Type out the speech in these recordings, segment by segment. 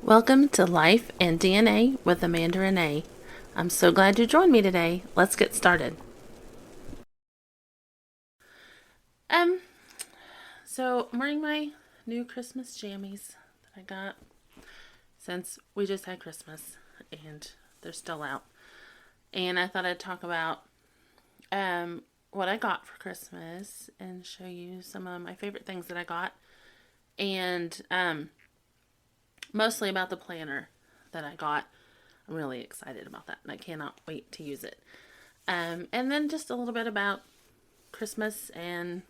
Welcome to Life and DNA with Amanda Renee. I'm so glad you joined me today. Let's get started. Um, so I'm wearing my new Christmas jammies that I got since we just had Christmas and they're still out. And I thought I'd talk about what I got for Christmas and show you some of my favorite things that I got, and mostly about the planner that I got. I'm really excited about that and I cannot wait to use it. And then just a little bit about Christmas and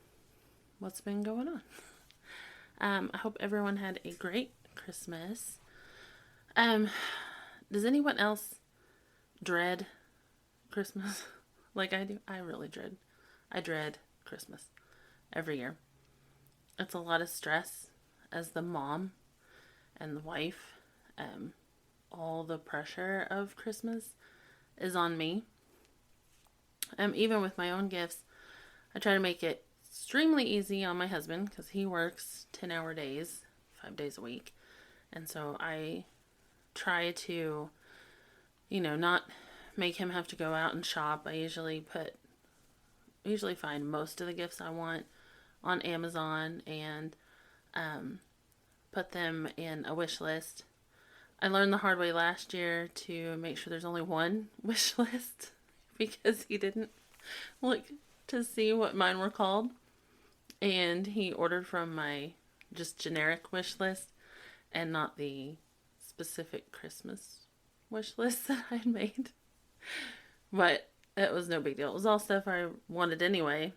what's been going on. I hope everyone had a great Christmas. Um, does anyone else dread Christmas like I do? I really dread. I dread Christmas every year. It's a lot of stress as the mom and the wife. All the pressure of Christmas is on me. Even with my own gifts, I try to make it extremely easy on my husband because he works 10-hour days, 5 days a week. And so I try to, not make him have to go out and shop. I usually find most of the gifts I want on Amazon and put them in a wish list. I learned the hard way last year to make sure there's only one wish list because he didn't look to see what mine were called. And he ordered from my just generic wish list and not the specific Christmas wish list that I'd made. But it was no big deal. It was all stuff I wanted anyway.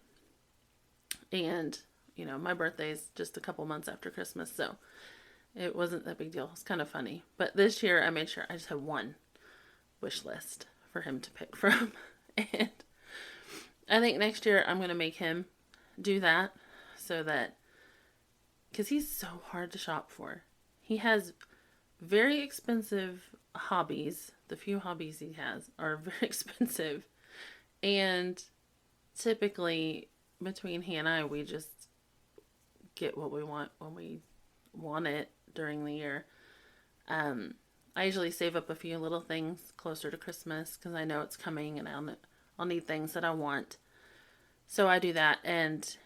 And, my birthday's just a couple months after Christmas, so it wasn't that big deal. It's kind of funny. But this year I made sure I just had one wish list for him to pick from. And I think next year I'm going to make him do that so that, because he's so hard to shop for. He has very expensive hobbies. The few hobbies he has are very expensive. And typically, between he and I, we just get what we want when we want it during the year. I usually save up a few little things closer to Christmas because I know it's coming and I'll need things that I want. So I do that, and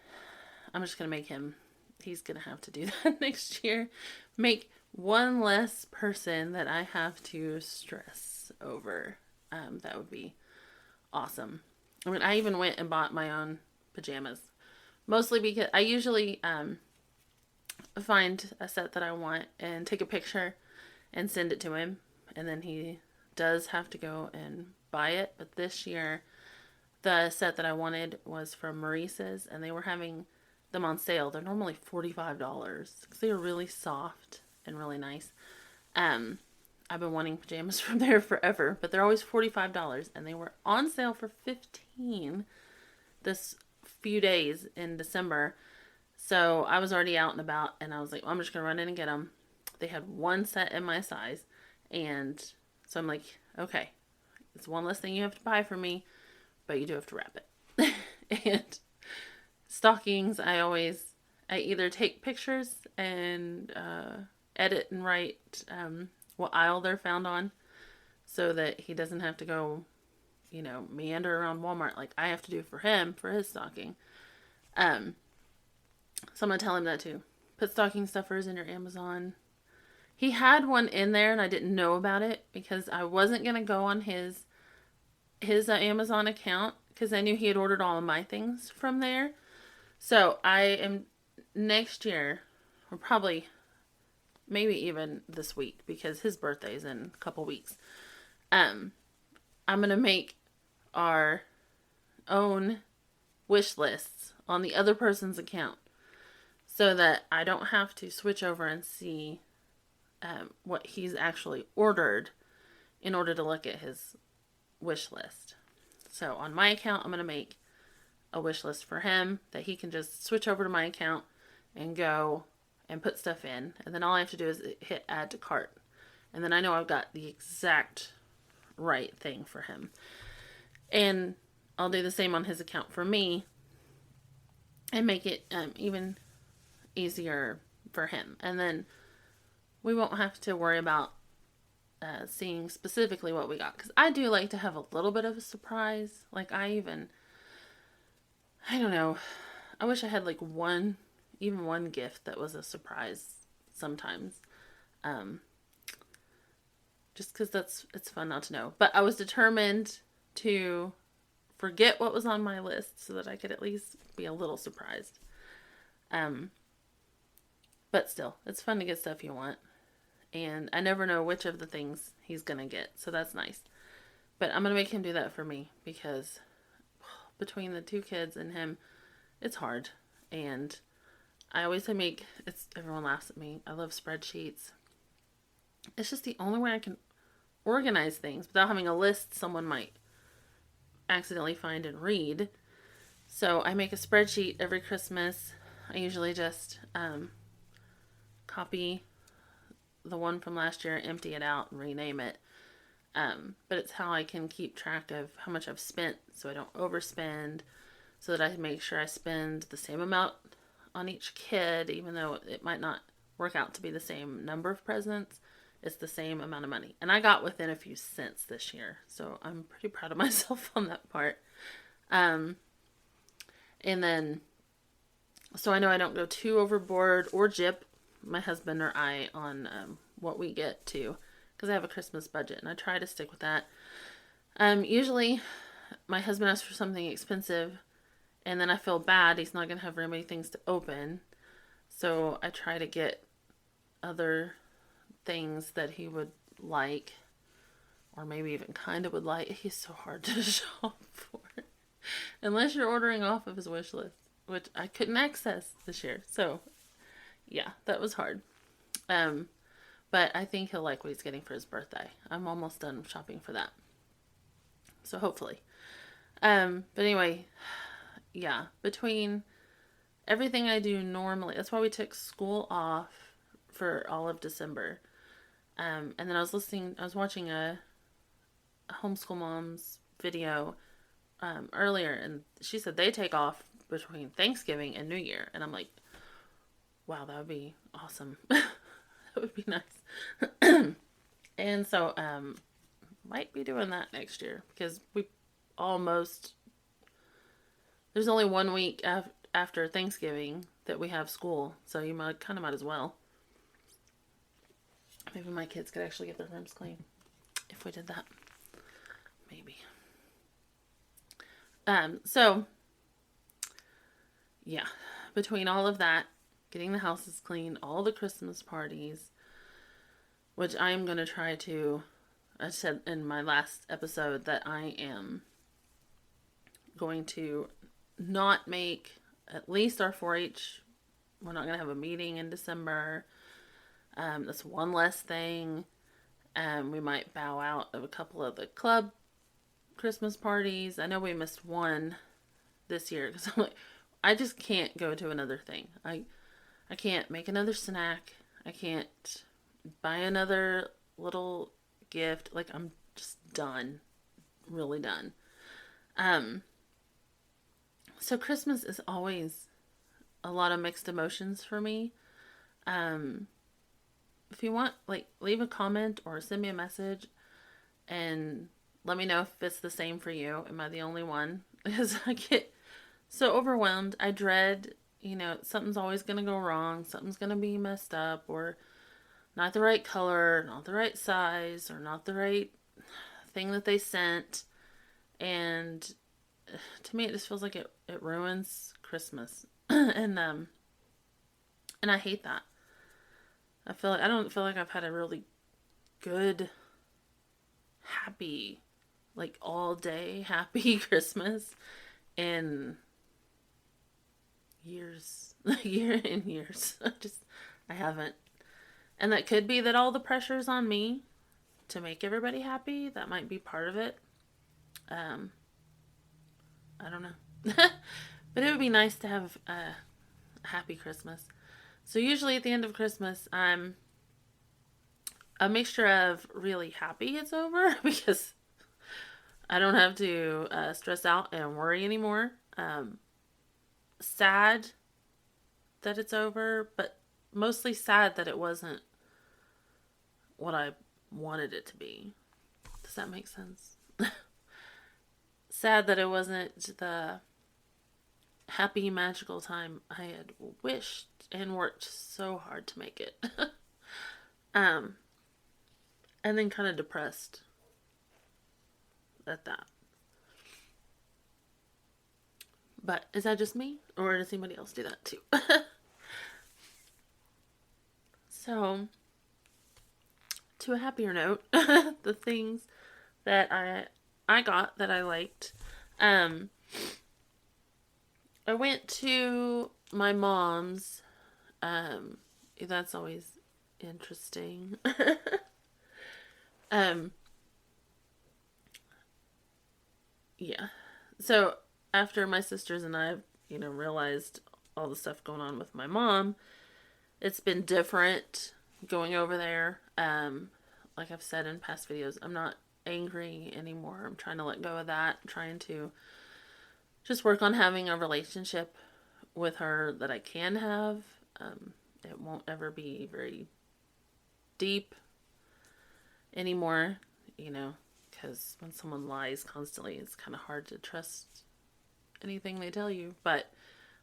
I'm just going to make him, he's going to have to do that next year. Make one less person that I have to stress over. That would be awesome. I mean, I even went and bought my own pajamas. Mostly because I usually find a set that I want and take a picture and send it to him. And then he does have to go and buy it. But this year, the set that I wanted was from Maurice's, and they were having them on sale. They're normally $45 because they are really soft and really nice. I've been wanting pajamas from there forever, but they're always $45, and they were on sale for $15 this few days in December. So I was already out and about, and I was like, well, I'm just gonna run in and get them. They had one set in my size, and so I'm like, okay, it's one less thing you have to buy for me, but you do have to wrap it. And stockings, I either take pictures and edit and write what aisle they're found on so that he doesn't have to go, meander around Walmart like I have to do for him for his stocking. So I'm going to tell him that too. Put stocking stuffers in your Amazon. He had one in there and I didn't know about it because I wasn't going to go on his Amazon account because I knew he had ordered all of my things from there. So I am next year, or probably maybe even this week because his birthday is in a couple weeks. I'm going to make our own wish lists on the other person's account so that I don't have to switch over and see what he's actually ordered in order to look at his wish list. So on my account, I'm going to make a wish list for him that he can just switch over to my account and go and put stuff in. And then all I have to do is hit add to cart. And then I know I've got the exact right thing for him. And I'll do the same on his account for me and make it even easier for him. And then we won't have to worry about seeing specifically what we got. Because I do like to have a little bit of a surprise. Like, I don't know. I wish I had like even one gift that was a surprise sometimes. Um, just because it's fun not to know. But I was determined to forget what was on my list so that I could at least be a little surprised. But still, it's fun to get stuff you want. And I never know which of the things he's going to get. So that's nice. But I'm going to make him do that for me because between the two kids and him, it's hard. And I always everyone laughs at me. I love spreadsheets. It's just the only way I can organize things without having a list someone might accidentally find and read. So I make a spreadsheet every Christmas. I usually just copy the one from last year, empty it out, and rename it. But it's how I can keep track of how much I've spent so I don't overspend, so that I can make sure I spend the same amount on each kid, even though it might not work out to be the same number of presents. It's the same amount of money. And I got within a few cents this year, so I'm pretty proud of myself on that part. And then, so I know I don't go too overboard or gyp my husband or I on what we get to, because I have a Christmas budget and I try to stick with that. Usually my husband asks for something expensive and then I feel bad he's not going to have very many things to open, so I try to get other things that he would like, or maybe even kind of would like. He's so hard to shop for unless you're ordering off of his wish list, which I couldn't access this year. So yeah, that was hard. But I think he'll like what he's getting for his birthday. I'm almost done shopping for that, so hopefully. But anyway, yeah, between everything I do normally, that's why we took school off for all of December. And then I was watching a homeschool mom's video earlier, and she said they take off between Thanksgiving and New Year. And I'm like, wow, that would be awesome. That would be nice. And so, might be doing that next year because there's only 1 week after Thanksgiving that we have school. So you might as well. Maybe my kids could actually get their rooms clean if we did that. Maybe. So, yeah, between all of that, getting the houses clean, all the Christmas parties, which I am going to try to, I said in my last episode that I am going to not make at least our 4-H. We're not going to have a meeting in December. That's one less thing. We might bow out of a couple of the club Christmas parties. I know we missed one this year because I'm like, I just can't go to another thing. I can't make another snack. I can't buy another little gift. Like, I'm just done. Really done. So Christmas is always a lot of mixed emotions for me. If you want, like, leave a comment or send me a message and let me know if it's the same for you. Am I the only one? Because I get so overwhelmed. I dread, something's always going to go wrong. Something's going to be messed up, or not the right color, not the right size, or not the right thing that they sent. And to me, it just feels like it ruins Christmas. and I hate that. I don't feel like I've had a really good, happy, like all day happy Christmas in years. I haven't. And that could be that all the pressure's on me to make everybody happy. That might be part of it. I don't know. But it would be nice to have a happy Christmas. So usually at the end of Christmas, I'm a mixture of really happy it's over because I don't have to stress out and worry anymore. Sad that it's over, but mostly sad that it wasn't what I wanted it to be. Does that make sense? Sad that it wasn't the happy, magical time I had wished and worked so hard to make it. um, and then kind of depressed at that. But is that just me? Or does anybody else do that too? So, to a happier note, the things that I got that I liked. I went to my mom's. That's always interesting. Yeah. So after my sisters and I, realized all the stuff going on with my mom, it's been different going over there. Like I've said in past videos, I'm not angry anymore. I'm trying to let go of that. I'm trying to just work on having a relationship with her that I can have. It won't ever be very deep anymore, because when someone lies constantly, it's kind of hard to trust anything they tell you. But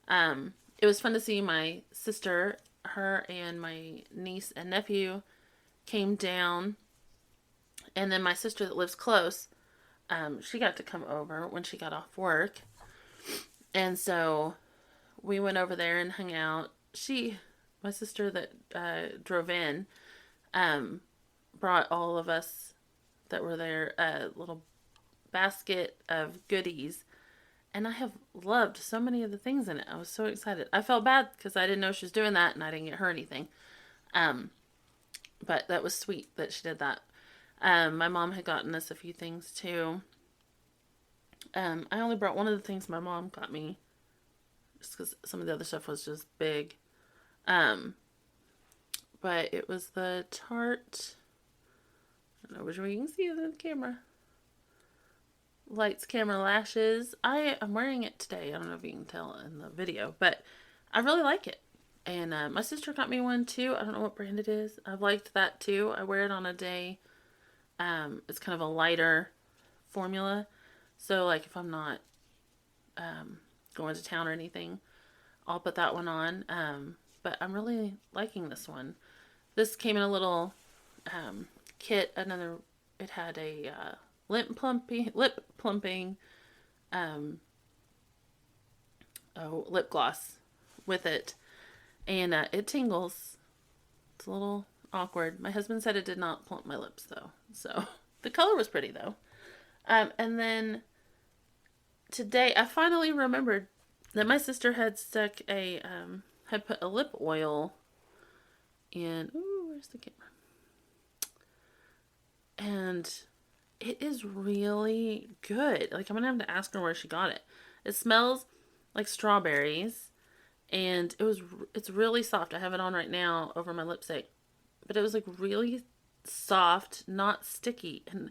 it was fun to see my sister, her and my niece and nephew came down. And then my sister that lives close, she got to come over when she got off work. And so we went over there and hung out. My sister that drove in, brought all of us that were there a little basket of goodies. And I have loved so many of the things in it. I was so excited. I felt bad because I didn't know she was doing that and I didn't get her anything. But that was sweet that she did that. My mom had gotten us a few things too. I only brought one of the things my mom got me, just because some of the other stuff was just big. But it was the Tarte, I don't know which way you can see it in the camera. Lights, Camera, Lashes. I am wearing it today. I don't know if you can tell in the video, but I really like it. And my sister got me one too. I don't know what brand it is. I've liked that too. I wear it on a day. It's kind of a lighter formula. So like if I'm not going to town or anything, I'll put that one on. But I'm really liking this one. This came in a little kit. It had a lip plumping lip gloss with it. And it tingles. It's a little awkward. My husband said it did not plump my lips though. So the color was pretty though. And then today I finally remembered that my sister had stuck had put a lip oil in. Ooh, where's the camera? And it is really good. Like, I'm gonna have to ask her where she got it. It smells like strawberries, and it's really soft. I have it on right now over my lipstick, but it was like really soft, not sticky. And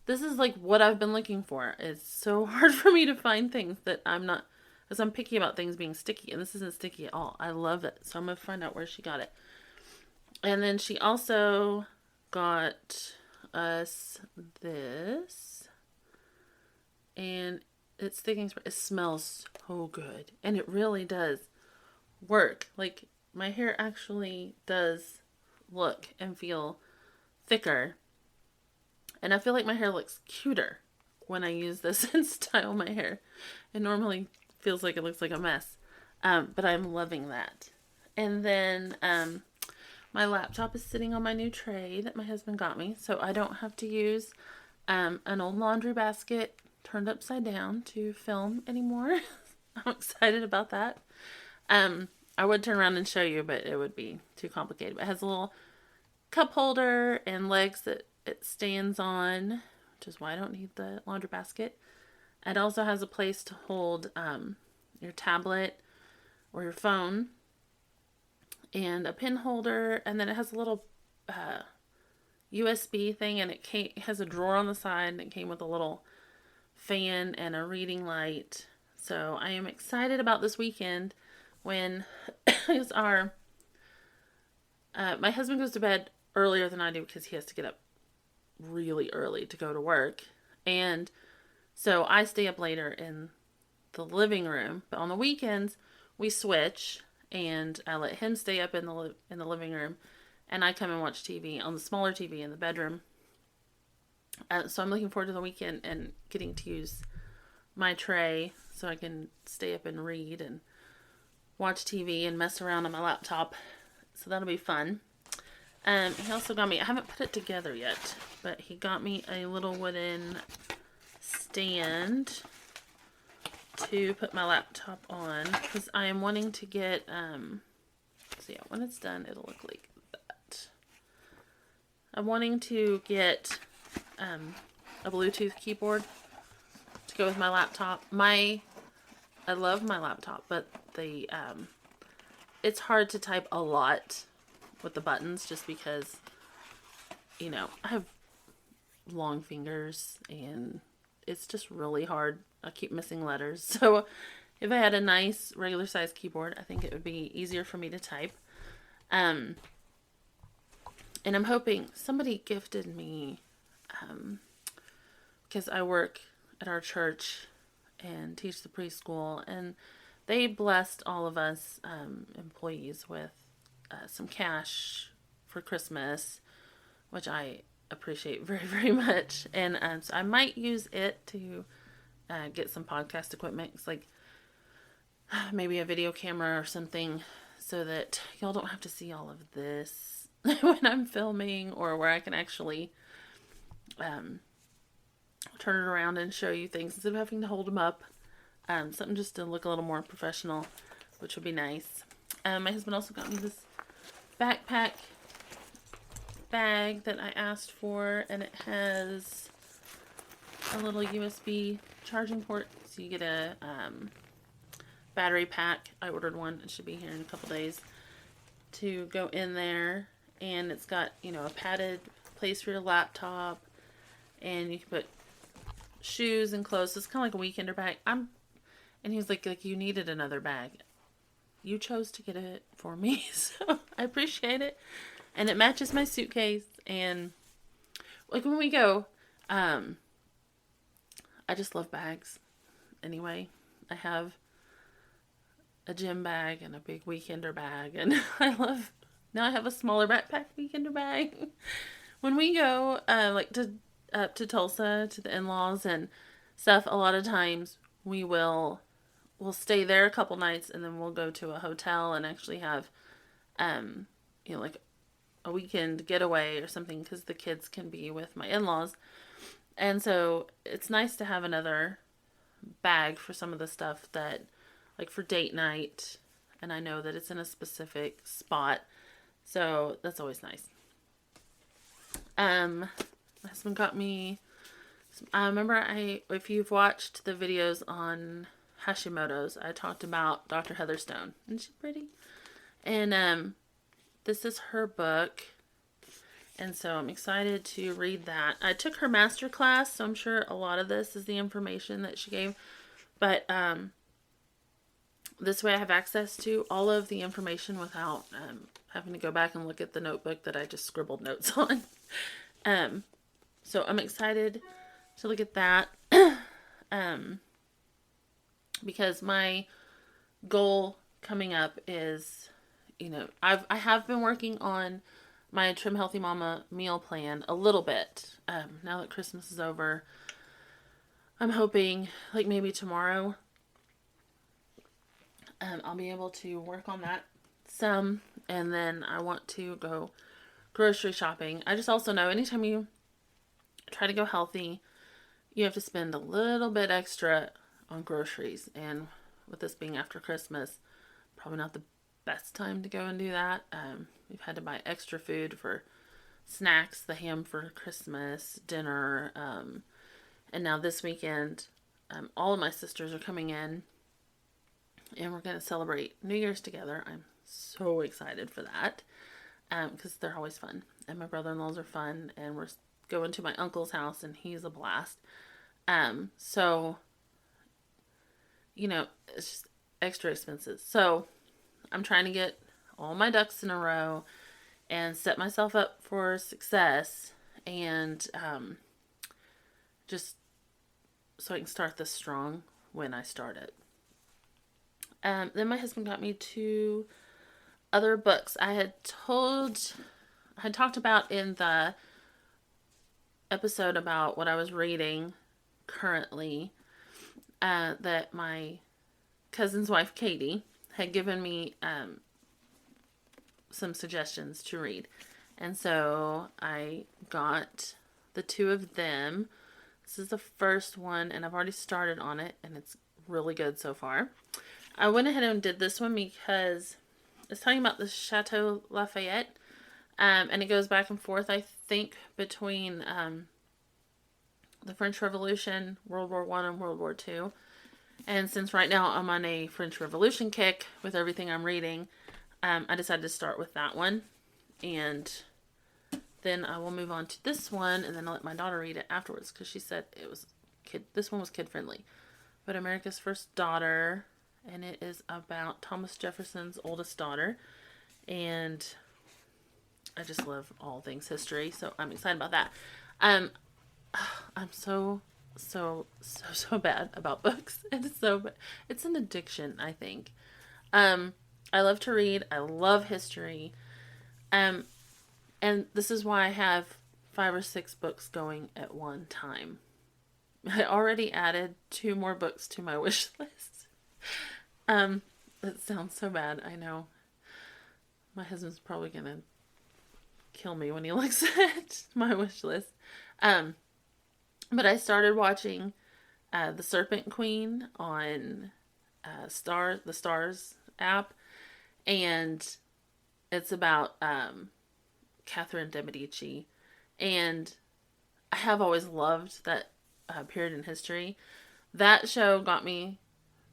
this is like what I've been looking for. It's so hard for me to find things that I'm not, because I'm picky about things being sticky, and this isn't sticky at all. I love it. So I'm gonna find out where she got it. And then she also got us this, and it's thickening spray. It smells so good, and it really does work. Like, my hair actually does look and feel thicker, and I feel like my hair looks cuter when I use this and style my hair. It normally feels like it looks like a mess, but I'm loving that. And then my laptop is sitting on my new tray that my husband got me, so I don't have to use an old laundry basket turned upside down to film anymore. I'm excited about that. I would turn around and show you, but it would be too complicated. But it has a little cup holder and legs that it stands on, which is why I don't need the laundry basket. It also has a place to hold your tablet or your phone, and a pin holder, and then it has a little USB thing, and it has a drawer on the side, and it came with a little fan and a reading light. So I am excited about this weekend when is our my husband goes to bed earlier than I do because he has to get up really early to go to work. And so I stay up later in the living room. But on the weekends, we switch, and I let him stay up in the living room, and I come and watch TV on the smaller TV in the bedroom. So I'm looking forward to the weekend and getting to use my tray so I can stay up and read and watch TV and mess around on my laptop. So that'll be fun. He also got me, I haven't put it together yet, but he got me a little wooden stand to put my laptop on, because I am wanting to get, so yeah, when it's done, it'll look like that. I'm wanting to get a Bluetooth keyboard to go with my laptop. I love my laptop, but it's hard to type a lot with the buttons just because, I have long fingers and it's just really hard. I keep missing letters. So if I had a nice regular size keyboard, I think it would be easier for me to type. And I'm hoping somebody gifted me, because I work at our church and teach the preschool, and they blessed all of us employees with some cash for Christmas, which I appreciate very, very much. And so I might use it to get some podcast equipment. It's like maybe a video camera or something, so that y'all don't have to see all of this when I'm filming, or where I can actually turn it around and show you things instead of having to hold them up. Something just to look a little more professional, which would be nice. My husband also got me this backpack bag that I asked for, and it has a little USB charging port, so you get a battery pack. I ordered one. It should be here in a couple days to go in there, and it's got, a padded place for your laptop, and you can put shoes and clothes. So it's kind of like a weekender bag. And he was like, you needed another bag. You chose to get it for me, so I appreciate it. And it matches my suitcase. And like when we go, I just love bags. Anyway, I have a gym bag and a big weekender bag, and now I have a smaller backpack weekender bag. When we go up to Tulsa to the in-laws and stuff, a lot of times we'll stay there a couple nights, and then we'll go to a hotel and actually have like a weekend getaway or something, because the kids can be with my in-laws. And so it's nice to have another bag for some of the stuff that, like for date night, and I know that it's in a specific spot, so that's always nice. My husband got me, I remember if you've watched the videos on Hashimoto's, I talked about Dr. Heather Stone. Isn't she pretty? And this is her book, and so I'm excited to read that. I took her master class, so I'm sure a lot of this is the information that she gave, but this way I have access to all of the information without having to go back and look at the notebook that I just scribbled notes on. So I'm excited to look at that. Because my goal coming up is, I have been working on my Trim Healthy Mama meal plan a little bit. Now that Christmas is over, I'm hoping like maybe tomorrow I'll be able to work on that some, and then I want to go grocery shopping. I just also know anytime you try to go healthy, you have to spend a little bit extra on groceries, and with this being after Christmas, probably not the best time to go and do that. We've had to buy extra food for snacks, the ham for Christmas, dinner, and now this weekend, all of my sisters are coming in, and we're going to celebrate New Year's together. I'm so excited for that, because they're always fun, and my brother-in-laws are fun, and we're going to my uncle's house, and he's a blast. So, it's just extra expenses. So I'm trying to get all my ducks in a row and set myself up for success, and just so I can start this strong when I start it. Then my husband got me 2 other books. I had talked about in the episode about what I was reading currently, that my cousin's wife, Katie, had given me some suggestions to read. And so I got the 2 of them. This is the first one, and I've already started on it, and it's really good so far. I went ahead and did this one because it's talking about the Chateau Lafayette, and it goes back and forth, I think, between the French Revolution, World War I, and World War II. And since right now I'm on a French Revolution kick with everything I'm reading, I decided to start with that one. And then I will move on to this one, and then I'll let my daughter read it afterwards, because she said this one was kid friendly. But America's First Daughter, and it is about Thomas Jefferson's oldest daughter. And I just love all things history, so I'm excited about that. I'm so bad about books. It's an addiction, I think. I love to read. I love history. And this is why I have 5 or 6 books going at one time. I already added 2 more books to my wish list. That sounds so bad, I know. My husband's probably gonna kill me when he looks at my wish list. But I started watching The Serpent Queen on the Stars app, and it's about Catherine de Medici, and I have always loved that period in history. That show got me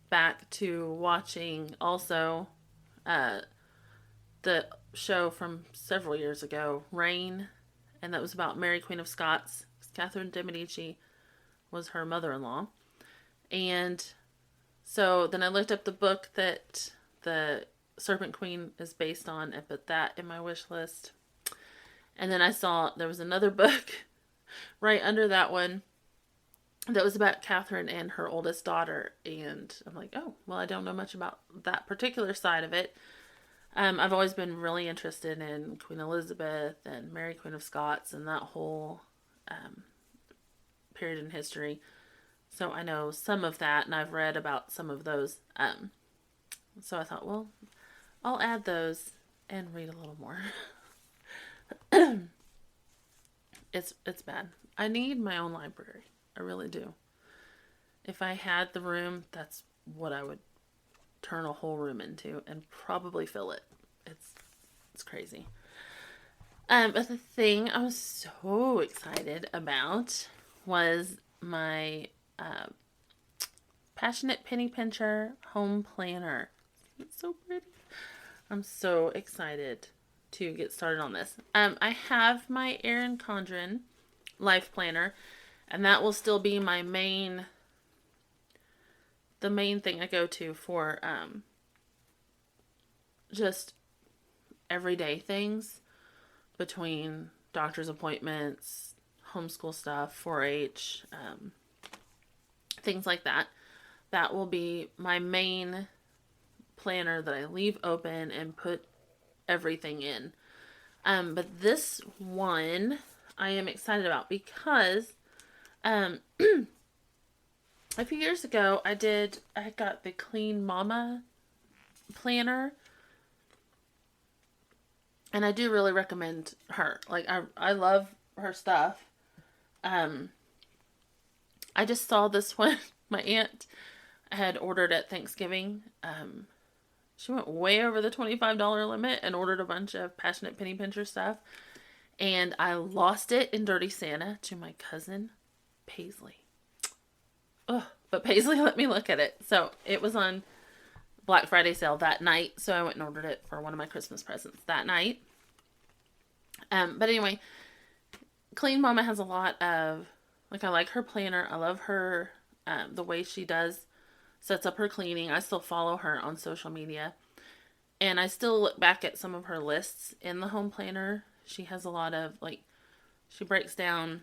back to watching also the show from several years ago, Reign, and that was about Mary Queen of Scots. Catherine de Medici was her mother-in-law. And so then I looked up the book that the Serpent Queen is based on and put that in my wish list. And then I saw there was another book right under that one that was about Catherine and her oldest daughter. And I'm like, oh, well, I don't know much about that particular side of it. I've always been really interested in Queen Elizabeth and Mary Queen of Scots and that whole period in history. So I know some of that, and I've read about some of those. So I thought, well, I'll add those and read a little more. It's bad. I need my own library. I really do. If I had the room, that's what I would turn a whole room into and probably fill it. It's crazy. But the thing I was so excited about was my Passionate Penny Pincher home planner. It's so pretty. I'm so excited to get started on this. I have my Erin Condren life planner, and that will still be my the main thing I go to for just everyday things between doctor's appointments, homeschool stuff, 4-H, things like that. That will be my main planner that I leave open and put everything in. But this one I am excited about because a few years ago I got the Clean Mama planner, and I do really recommend her. Like I love her stuff. I just saw this one. My aunt had ordered at Thanksgiving. She went way over the $25 limit and ordered a bunch of Passionate Penny Pincher stuff. And I lost it in Dirty Santa to my cousin Paisley. Ugh, but Paisley let me look at it. So it was on Black Friday sale that night. So I went and ordered it for one of my Christmas presents that night. But anyway, Clean Mama has a lot of, like, I like her planner. I love her, the way she sets up her cleaning. I still follow her on social media. And I still look back at some of her lists in the home planner. She has a lot of, like, she breaks down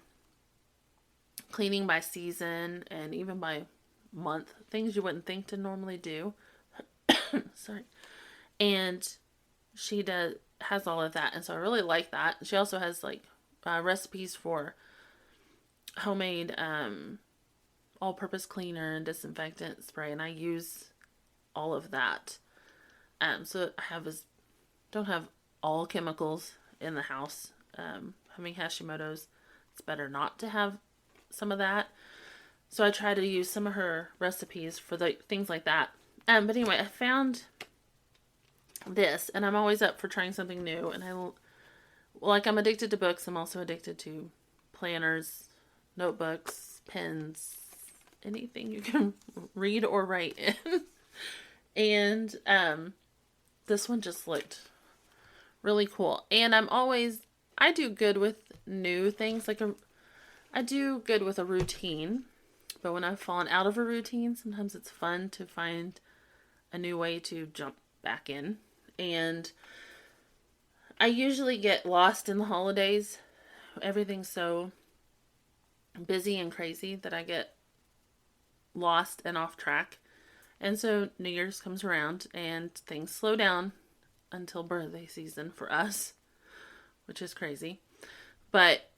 cleaning by season and even by month, things you wouldn't think to normally do. Sorry. And she has all of that, and so I really like that. She also has like recipes for homemade all-purpose cleaner and disinfectant spray, and I use all of that. So don't have all chemicals in the house. Having Hashimoto's, it's better not to have some of that. So I try to use some of her recipes for the things like that. But anyway, I found this, and I'm always up for trying something new. And I'm addicted to books. I'm also addicted to planners, notebooks, pens, anything you can read or write in. And this one just looked really cool. And I do good with new things. I do good with a routine. But when I've fallen out of a routine, sometimes it's fun to find a new way to jump back in. And I usually get lost in the holidays. Everything's so busy and crazy that I get lost and off track. And so New Year's comes around and things slow down until birthday season for us, which is crazy. But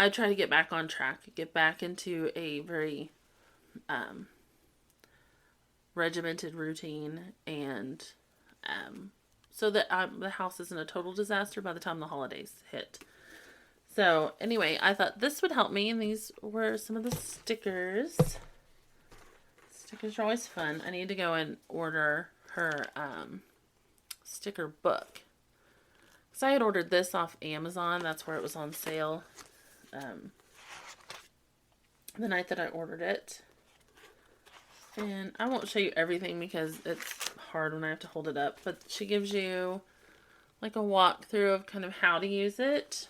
I try to get back on track, get back into a very regimented routine, and so that the house isn't a total disaster by the time the holidays hit. So anyway, I thought this would help me, and these were some of the stickers. Stickers are always fun. I need to go and order her sticker book. So I had ordered this off Amazon. That's where it was on sale. The night that I ordered it. And I won't show you everything because it's hard when I have to hold it up. But she gives you like a walkthrough of kind of how to use it.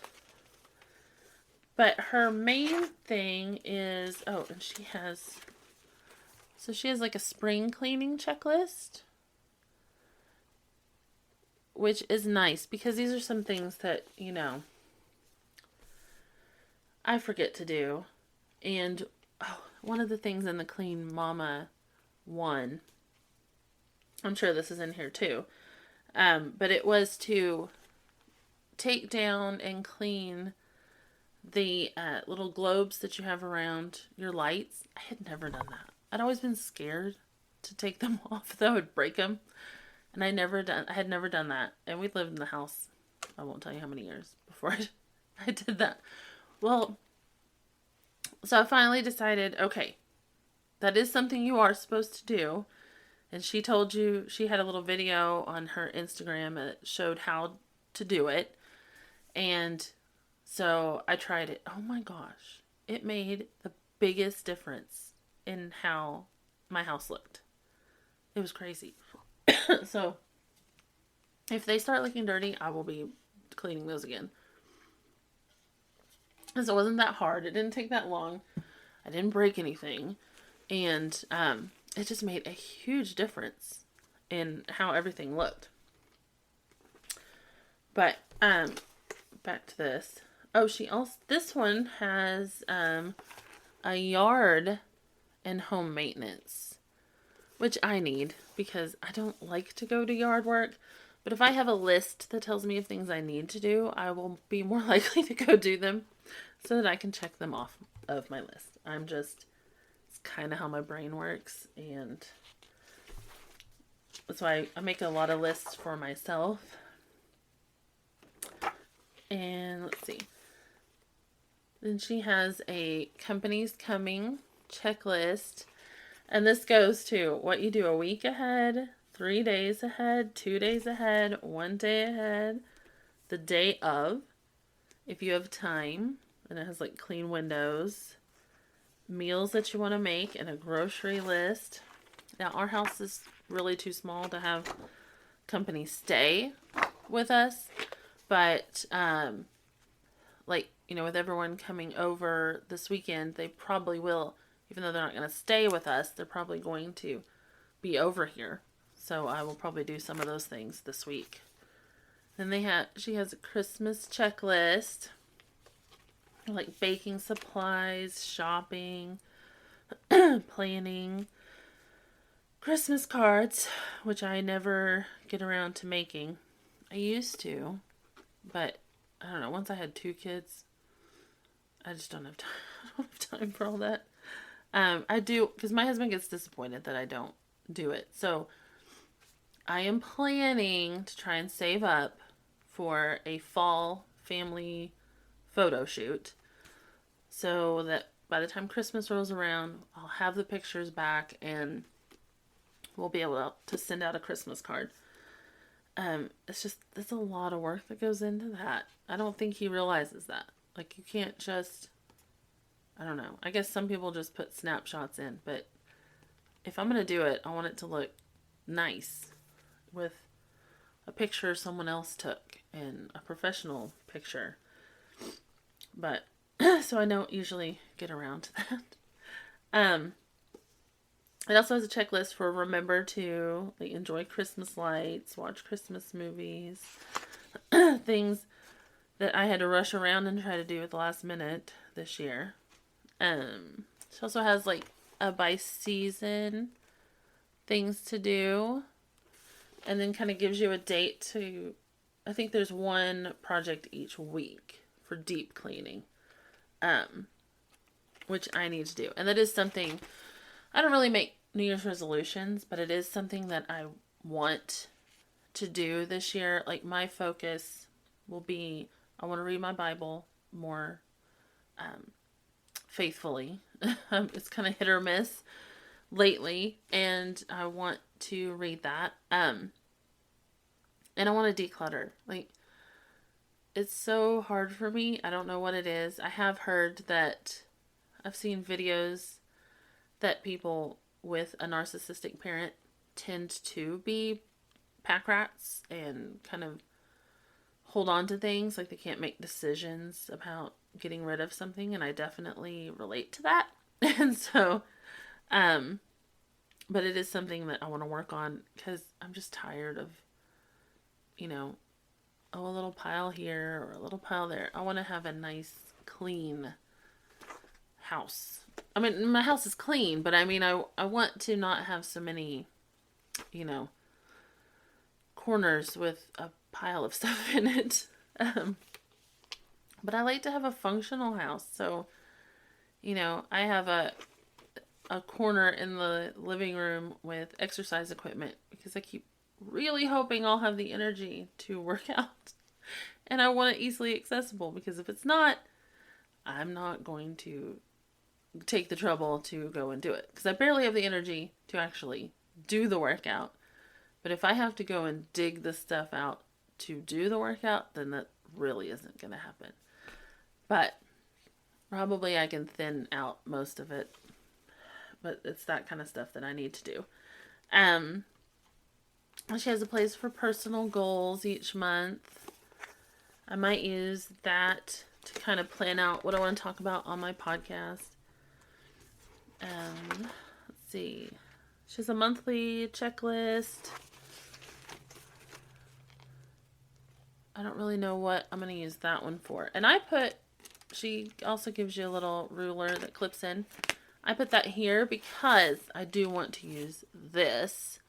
But her main thing is, and she has like a spring cleaning checklist. Which is nice because these are some things that, I forget to do. And one of the things in the Clean Mama 1, I'm sure this is in here too, but it was to take down and clean the little globes that you have around your lights. I had never done that. I'd always been scared to take them off, though I would break them. And I had never done that. And we lived in the house, I won't tell you how many years before I did that. Well, so I finally decided, okay, that is something you are supposed to do. And she told you, she had a little video on her Instagram that showed how to do it. And so I tried it. Oh my gosh. It made the biggest difference in how my house looked. It was crazy. So if they start looking dirty, I will be cleaning those again. And so it wasn't that hard. It didn't take that long. I didn't break anything. And it just made a huge difference in how everything looked. But back to this. This one has a yard and home maintenance, which I need because I don't like to go to yard work. But if I have a list that tells me of things I need to do, I will be more likely to go do them so that I can check them off of my list. It's kind of how my brain works, and that's why I make a lot of lists for myself. And let's see. Then she has a companies coming checklist. And this goes to what you do a week ahead, 3 days ahead, 2 days ahead, 1 day ahead, the day of, if you have time. And it has like clean windows, meals that you want to make, and a grocery list. Now, our house is really too small to have company stay with us. But, with everyone coming over this weekend, they probably will, even though they're not going to stay with us, they're probably going to be over here. So I will probably do some of those things this week. Then she has a Christmas checklist, like baking supplies, shopping, planning, Christmas cards, which I never get around to making. I used to, but I don't know. Once I had 2 kids, I just don't have time. I don't have time for all that. I do, because my husband gets disappointed that I don't do it. So I am planning to try and save up for a fall family photo shoot, so that by the time Christmas rolls around, I'll have the pictures back and we'll be able to send out a Christmas card. There's a lot of work that goes into that. I don't think he realizes that. Like, you can't just, I don't know. I guess some people just put snapshots in, but if I'm going to do it, I want it to look nice with a picture someone else took and a professional picture. But, so I don't usually get around to that. It also has a checklist for remember to enjoy Christmas lights, watch Christmas movies, things that I had to rush around and try to do at the last minute this year. She also has a by season things to do, and then kind of gives you a date to, I think there's one project each week for deep cleaning, which I need to do. And that is something, I don't really make New Year's resolutions, but it is something that I want to do this year. Like, my focus will be, I want to read my Bible more faithfully. It's kind of hit or miss lately, and I want to read that. And I want to declutter. It's so hard for me. I don't know what it is. I have heard that, I've seen videos that people with a narcissistic parent tend to be pack rats and kind of hold on to things. Like, they can't make decisions about getting rid of something, and I definitely relate to that. And so, but it is something that I want to work on, because I'm just tired of, a little pile here or a little pile there. I want to have a nice, clean house. I mean, my house is clean, but I want to not have so many, corners with a pile of stuff in it. But I like to have a functional house. So, I have a corner in the living room with exercise equipment, because I keep really hoping I'll have the energy to work out. And I want it easily accessible, because if it's not, I'm not going to take the trouble to go and do it, because I barely have the energy to actually do the workout. But if I have to go and dig the stuff out to do the workout, then that really isn't going to happen. But probably I can thin out most of it. But it's that kind of stuff that I need to do. She has a place for personal goals each month. I might use that to kind of plan out what I want to talk about on my podcast. Let's see. She has a monthly checklist. I don't really know what I'm going to use that one for. And she also gives you a little ruler that clips in. I put that here because I do want to use this,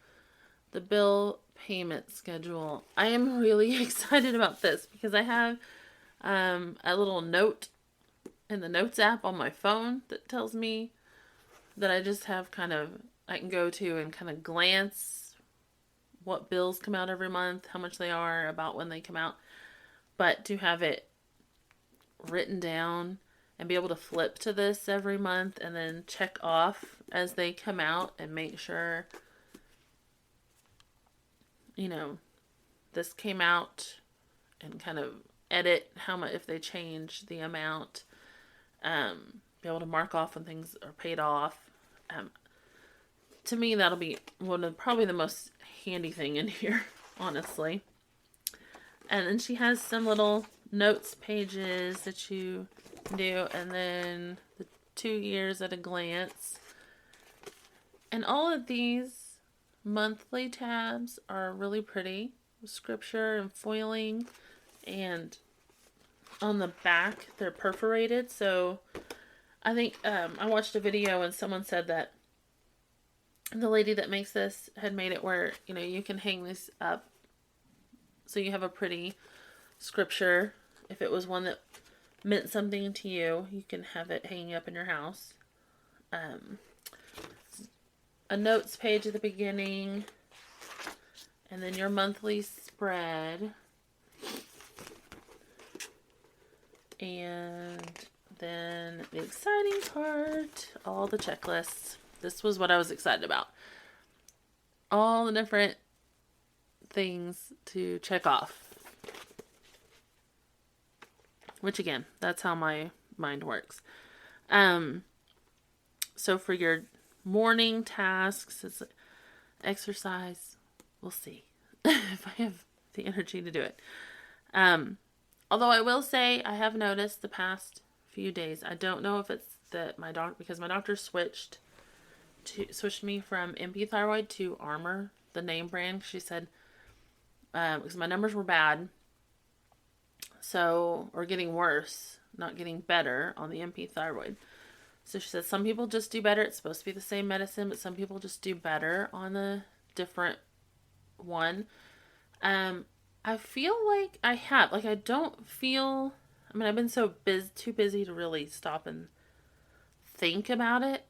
the bill payment schedule. I am really excited about this, because I have a little note in the Notes app on my phone that tells me that I just have I can go to and kind of glance what bills come out every month, how much they are, about when they come out. But to have it written down and be able to flip to this every month and then check off as they come out and make sure, this came out, and kind of edit how much, if they change the amount, be able to mark off when things are paid off. To me, that'll be probably the most handy thing in here, honestly. And then she has some little notes pages that you can do, and then the 2 years at a glance. And all of these monthly tabs are really pretty with scripture and foiling, and on the back they're perforated. So I think I watched a video and someone said that the lady that makes this had made it where, you know, you can hang this up so you have a pretty scripture. If it was one that meant something to you, you can have it hanging up in your house. A notes page at the beginning, and then your monthly spread, and then the exciting part, all the checklists. This was what I was excited about. All the different things to check off. Which again, that's how my mind works. So for your morning tasks, it's exercise. We'll see if I have the energy to do it. Although I will say I have noticed the past few days, I don't know if it's that because my doctor switched me from MP Thyroid to Armor, the name brand. She said, because my numbers were bad, or getting worse, not getting better on the MP Thyroid. So she said some people just do better. It's supposed to be the same medicine, but some people just do better on the different one. I feel like I have. Like, I don't feel... I mean, I've been too busy to really stop and think about it.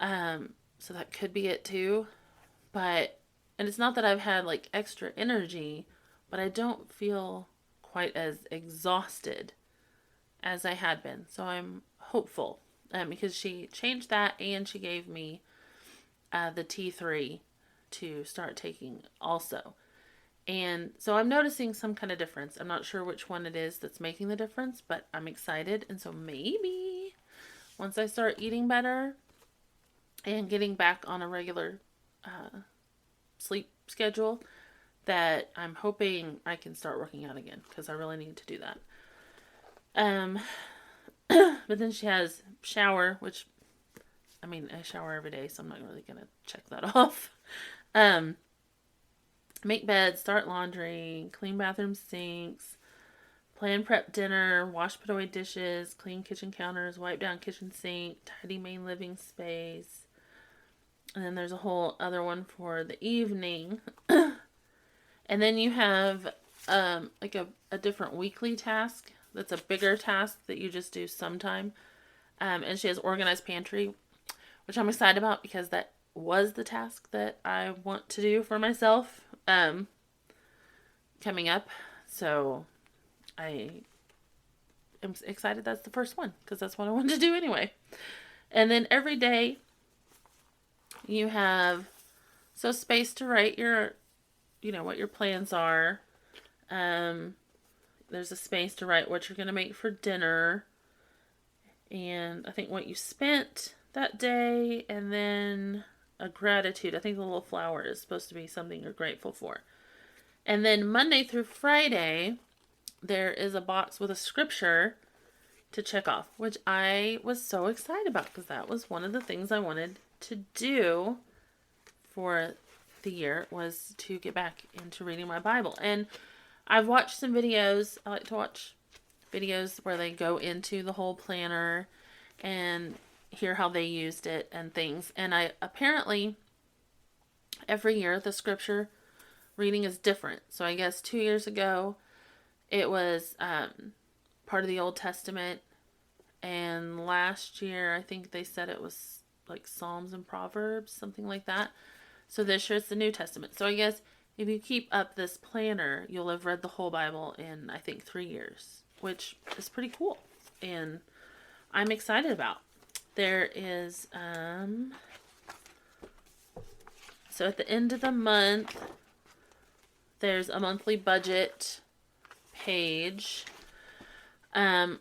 So that could be it too. And it's not that I've had, like, extra energy, but I don't feel quite as exhausted as I had been. So I'm hopeful. Because she changed that, and she gave me the T3 to start taking also. And so I'm noticing some kind of difference. I'm not sure which one it is that's making the difference, but I'm excited. And so maybe once I start eating better and getting back on a regular sleep schedule, that I'm hoping I can start working out again, because I really need to do that. But then she has shower, which, I mean, I shower every day, so I'm not really going to check that off. Make bed, start laundry, clean bathroom sinks, plan prep dinner, wash put away dishes, clean kitchen counters, wipe down kitchen sink, tidy main living space. And then there's a whole other one for the evening. And then you have like a different weekly task that's a bigger task that you just do sometime. And she has organized pantry, which I'm excited about because that was the task that I want to do for myself coming up. So I am excited that's the first one, because that's what I wanted to do anyway. And then every day you have space to write your, what your plans are. There's a space to write what you're going to make for dinner, and I think what you spent that day, and then a gratitude. I think the little flower is supposed to be something you're grateful for. And then Monday through Friday, there is a box with a scripture to check off, which I was so excited about, because that was one of the things I wanted to do for the year, was to get back into reading my Bible. And I've watched some videos. I like to watch videos where they go into the whole planner and hear how they used it and things. And apparently every year the scripture reading is different. So I guess 2 years ago it was part of the Old Testament, and last year I think they said it was like Psalms and Proverbs, something like that. So this year it's the New Testament. So I guess if you keep up this planner, you'll have read the whole Bible in, I think, 3 years, which is pretty cool, and I'm excited about. There is, so at the end of the month, there's a monthly budget page, and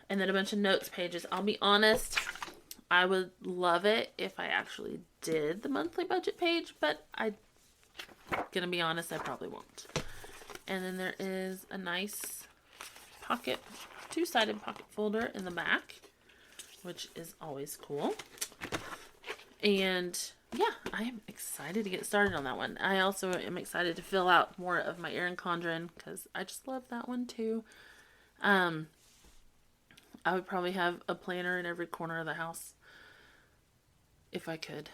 then a bunch of notes pages. I'll be honest, I would love it if I actually did the monthly budget page, but I'm gonna be honest, I probably won't. And then there is a nice two-sided pocket folder in the back, which is always cool. And yeah, I am excited to get started on that one. I also am excited to fill out more of my Erin Condren because I just love that one too. Um, I would probably have a planner in every corner of the house if I could.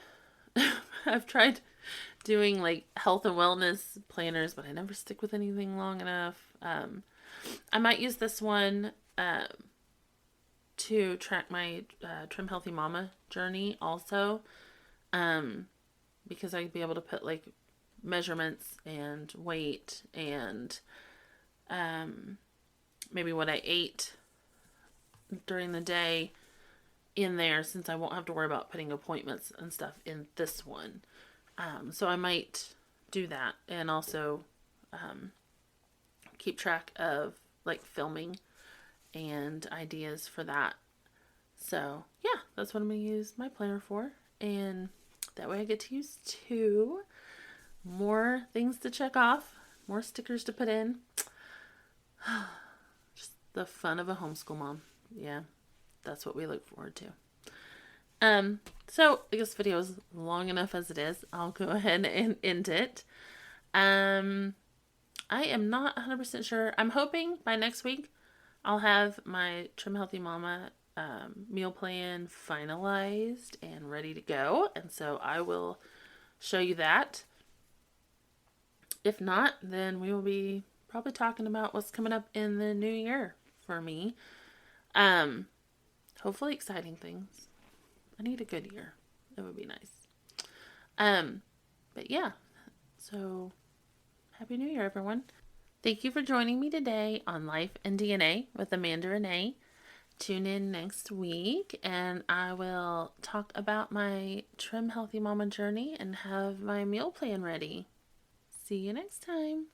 I've tried doing like health and wellness planners, but I never stick with anything long enough. I might use this one to track my Trim Healthy Mama journey also, um, because I'd be able to put like measurements and weight and maybe what I ate during the day in there, since I won't have to worry about putting appointments and stuff in this one. So I might do that, and also keep track of like filming and ideas for that. So yeah, that's what I'm gonna use my planner for, and that way I get to use two more things to check off, more stickers to put in. Just the fun of a homeschool mom. Yeah, that's what we look forward to. So I guess video is long enough as it is. I'll go ahead and end it. I am not 100% sure. I'm hoping by next week I'll have my Trim Healthy Mama meal plan finalized and ready to go. And so I will show you that. If not, then we will be probably talking about what's coming up in the new year for me. Hopefully exciting things. I need a good year. It would be nice. But yeah, so Happy New Year, everyone. Thank you for joining me today on Life and DNA with Amanda Renee. Tune in next week and I will talk about my Trim Healthy Mama journey and have my meal plan ready. See you next time.